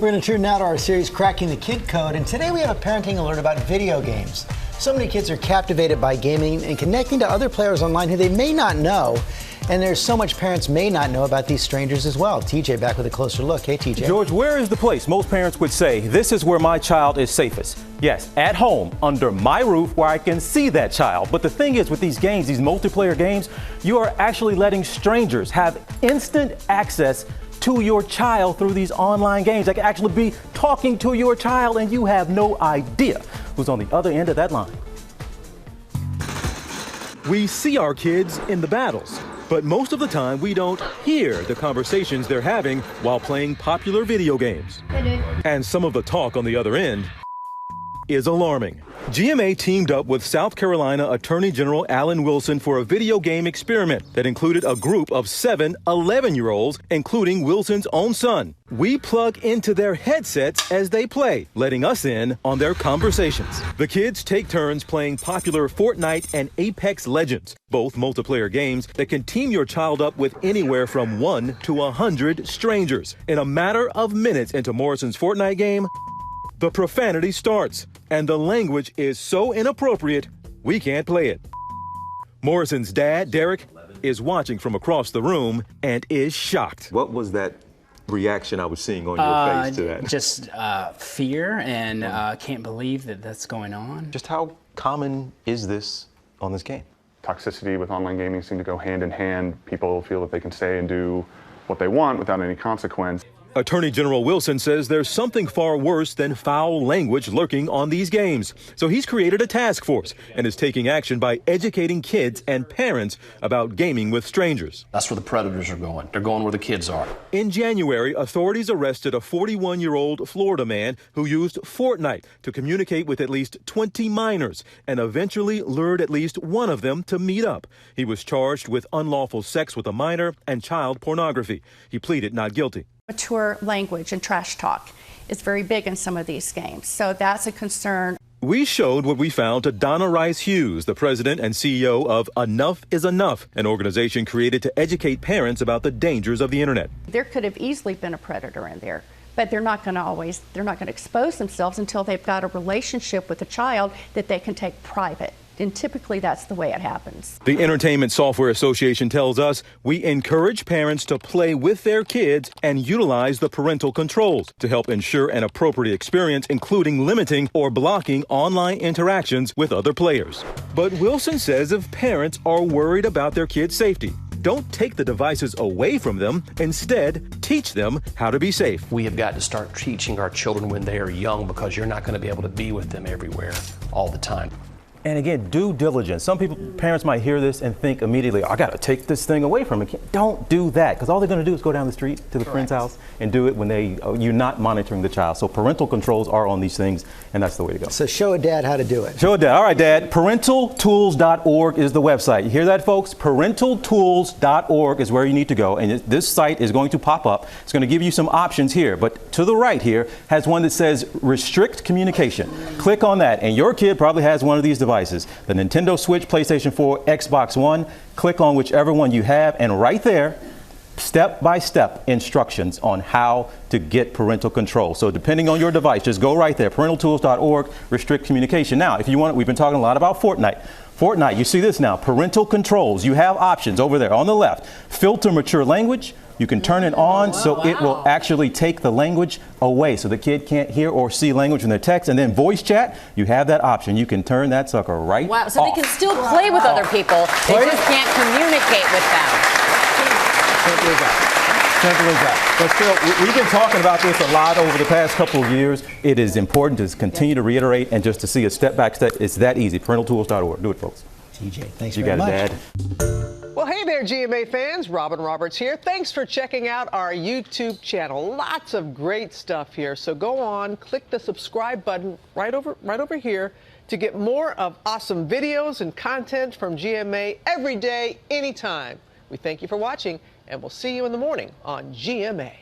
We're going to turn now to our series, Cracking the Kid Code, and today we have a parenting alert about video games. So many kids are captivated by gaming and connecting to other players online who they may not know, and there's so much parents may not know about these strangers as well. TJ back with a closer look. Hey, TJ. George, where is the place most parents would say, this is where my child is safest? Yes, at home, under my roof, where I can see that child. But the thing is, with these games, these multiplayer games, you are actually letting strangers have instant access to your child through these online games. They can actually be talking to your child, and you have no idea who's on the other end of that line. We see our kids in the battles, but most of the time we don't hear the conversations they're having while playing popular video games. And some of the talk on the other end is alarming. GMA teamed up with South Carolina Attorney General Alan Wilson for a video game experiment that included a group of 7 11-year-olds, including Wilson's own son. We plug into their headsets as they play, letting us in on their conversations. The kids take turns playing popular Fortnite and Apex Legends, both multiplayer games that can team your child up with anywhere from 1 to 100 strangers. In a matter of minutes into Morrison's Fortnite game, the profanity starts, and the language is so inappropriate, we can't play it. Morrison's dad, Derek, is watching from across the room and is shocked. What was that reaction I was seeing on your face to that? Just fear and can't believe that that's going on. Just how common is this on this game? Toxicity with online gaming seem to go hand in hand. People feel that they can say and do what they want without any consequence. Attorney General Wilson says there's something far worse than foul language lurking on these games. So he's created a task force and is taking action by educating kids and parents about gaming with strangers. That's where the predators are going. They're going where the kids are. In January, authorities arrested a 41-year-old Florida man who used Fortnite to communicate with at least 20 minors and eventually lured at least one of them to meet up. He was charged with unlawful sex with a minor and child pornography. He pleaded not guilty. Mature language and trash talk is very big in some of these games, so that's a concern. We showed what we found to Donna Rice Hughes, the president and CEO of Enough is Enough, an organization created to educate parents about the dangers of the internet. There could have easily been a predator in there, but they're not going to expose themselves until they've got a relationship with a child that they can take private. And typically that's the way it happens. The Entertainment Software Association tells us we encourage parents to play with their kids and utilize the parental controls to help ensure an appropriate experience, including limiting or blocking online interactions with other players. But Wilson says if parents are worried about their kids' safety, don't take the devices away from them. Instead, teach them how to be safe. We have got to start teaching our children when they are young, because you're not going to be able to be with them everywhere all the time. And again, due diligence. Some parents might hear this and think immediately, I got to take this thing away from them. Don't do that, because all they're going to do is go down the street to the friend's house and do it when you're not monitoring the child. So parental controls are on these things, and that's the way to go. So show a dad how to do it. Show a dad. All right, Dad. Parentaltools.org is the website. You hear that, folks? Parentaltools.org is where you need to go, and this site is going to pop up. It's going to give you some options here, but to the right here has one that says restrict communication. Click on that, and your kid probably has one of these devices. The Nintendo Switch, PlayStation 4, Xbox One. Click on whichever one you have, and right there, step-by-step instructions on how to get parental control. So depending on your device, just go right there, parentaltools.org, restrict communication. Now, if you want, we've been talking a lot about Fortnite. Fortnite, you see this now, parental controls. You have options over there on the left. Filter mature language. You can turn it on so it will actually take the language away so the kid can't hear or see language in their text. And then voice chat, you have that option. You can turn that sucker right Wow, so off. they can still play with other people. They just can't communicate with them. Simple as that. Simple as that. But still, we've been talking about this a lot over the past couple of years. It is important to continue to reiterate and just to see a step-by-step. It's that easy. Parentaltools.org. Do it, folks. TJ, thanks you very much. You got it, Dad. Well, hey there, GMA fans. Robin Roberts here. Thanks for checking out our YouTube channel. Lots of great stuff here. So go on, click the subscribe button right over here to get more of awesome videos and content from GMA every day, anytime. We thank you for watching, and we'll see you in the morning on GMA.